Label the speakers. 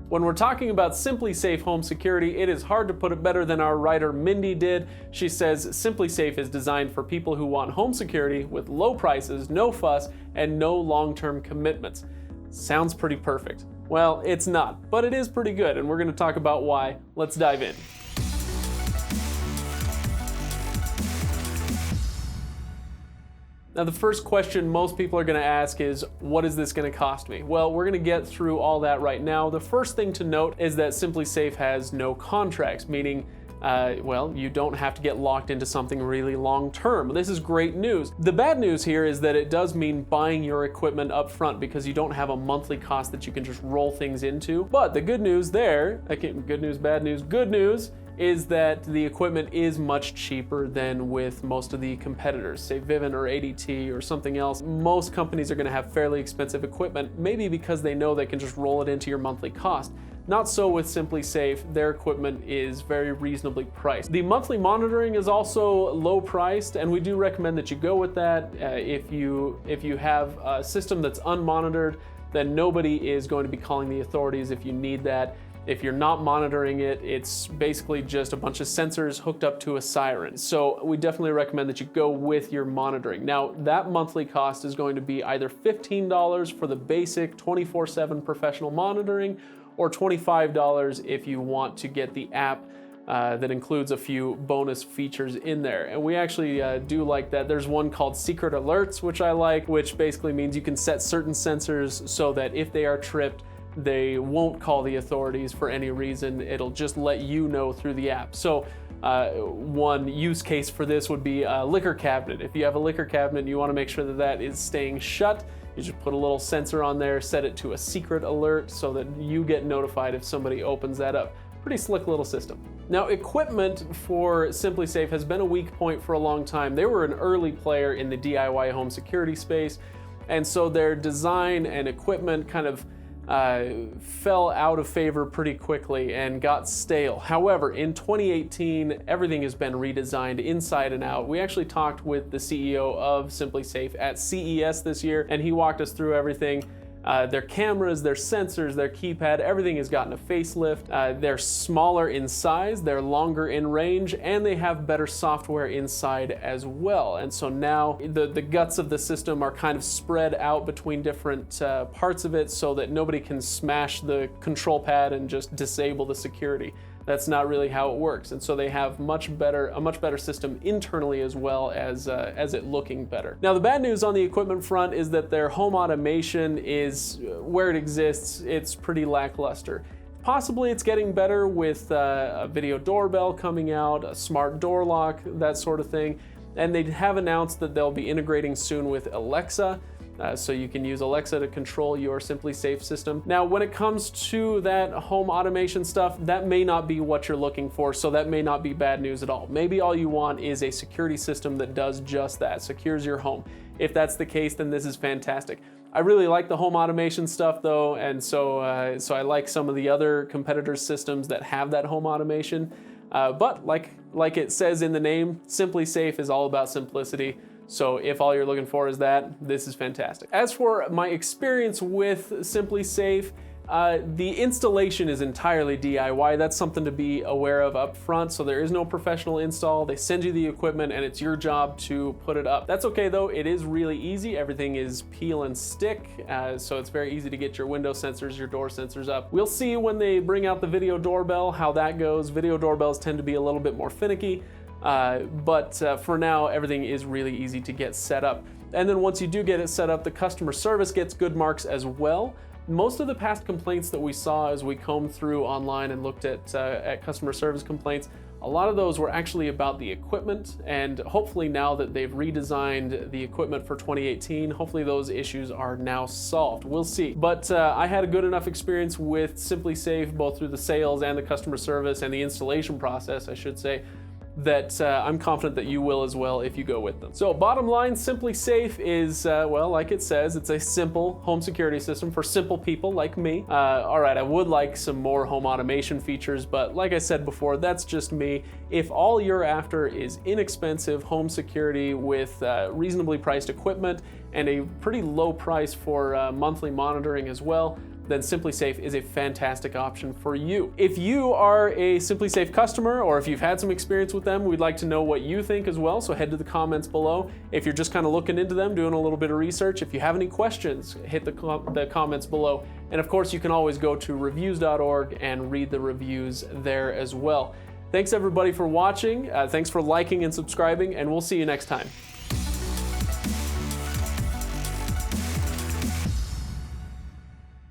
Speaker 1: When we're talking about SimpliSafe home security, it is hard to put it better than our writer Mindy did. She says SimpliSafe is designed for people who want home security with low prices, no fuss, and no long-term commitments. Sounds pretty perfect. Well, it's not, but it is pretty good, and we're going to talk about why. Let's dive in. Now, the first question most people are going to ask is, what is this going to cost me? Well, we're going to get through all that right now. The first thing to note is that SimpliSafe has no contracts, meaning you don't have to get locked into something really long term. This is great news. The bad news here is that it does mean buying your equipment up front because you don't have a monthly cost that you can just roll things into. But the good news there, good news, bad news, good news, is that the equipment is much cheaper than with most of the competitors, say Vivint or ADT or something else. Most companies are going to have fairly expensive equipment, maybe because they know they can just roll it into your monthly cost. Not so with SimpliSafe. Their equipment is very reasonably priced. The monthly monitoring is also low priced, and we do recommend that you go with that. If you have a system that's unmonitored, then nobody is going to be calling the authorities if you need that. If you're not monitoring it, it's basically just a bunch of sensors hooked up to a siren. So we definitely recommend that you go with your monitoring. Now, that monthly cost is going to be either $15 for the basic 24/7 professional monitoring, or $25 if you want to get the app that includes a few bonus features in there. And we actually do like that. There's one called Secret Alerts, which I like, which basically means you can set certain sensors so that if they are tripped, they won't call the authorities for any reason. It'll just let you know through the app. So one use case for this would be a liquor cabinet. If you have a liquor cabinet and you want to make sure that that is staying shut, you just put a little sensor on there, set it to a secret alert so that you get notified if somebody opens that up. Pretty slick little system. Now, equipment for SimpliSafe has been a weak point for a long time. They were an early player in the DIY home security space, and so their design and equipment kind of fell out of favor pretty quickly and got stale. However, in 2018, everything has been redesigned inside and out. We actually talked with the CEO of SimpliSafe at CES this year, and he walked us through everything. Their cameras, their sensors, their keypad, everything has gotten a facelift. They're smaller in size, they're longer in range, and they have better software inside as well. And so now the guts of the system are kind of spread out between different parts of it so that nobody can smash the control pad and just disable the security. That's not really how it works. And so they have a much better system internally as well as it looking better. Now, the bad news on the equipment front is that their home automation is, where it exists, it's pretty lackluster. Possibly it's getting better with a video doorbell coming out, a smart door lock, that sort of thing. And they have announced that they'll be integrating soon with Alexa. So you can use Alexa to control your SimpliSafe system. Now, when it comes to that home automation stuff, that may not be what you're looking for, so that may not be bad news at all. Maybe all you want is a security system that does just that, secures your home. If that's the case, then this is fantastic. I really like the home automation stuff though, and so I like some of the other competitors' systems that have that home automation. But like it says in the name, SimpliSafe is all about simplicity. So if all you're looking for is that, this is fantastic. As for my experience with SimpliSafe, the installation is entirely DIY. That's something to be aware of up front. So there is no professional install. They send you the equipment and it's your job to put it up. That's okay though. It is really easy. Everything is peel and stick. So it's very easy to get your window sensors, your door sensors up. We'll see when they bring out the video doorbell how that goes. Video doorbells tend to be a little bit more finicky. But for now, everything is really easy to get set up. And then once you do get it set up, the customer service gets good marks as well. Most of the past complaints that we saw as we combed through online and looked at customer service complaints, a lot of those were actually about the equipment, and hopefully now that they've redesigned the equipment for 2018, hopefully those issues are now solved. We'll see. But I had a good enough experience with SimpliSafe, both through the sales and the customer service and the installation process, I should say, that I'm confident that you will as well if you go with them. So bottom line, SimpliSafe is, well, like it says, it's a simple home security system for simple people like me. All right, I would like some more home automation features, but like I said before, that's just me. If all you're after is inexpensive home security with reasonably priced equipment and a pretty low price for monthly monitoring as well, then SimpliSafe is a fantastic option for you. If you are a SimpliSafe customer, or if you've had some experience with them, we'd like to know what you think as well, so head to the comments below. If you're just kind of looking into them, doing a little bit of research, if you have any questions, hit the comments below. And of course, you can always go to reviews.org and read the reviews there as well. Thanks everybody for watching, thanks for liking and subscribing, and we'll see you next time.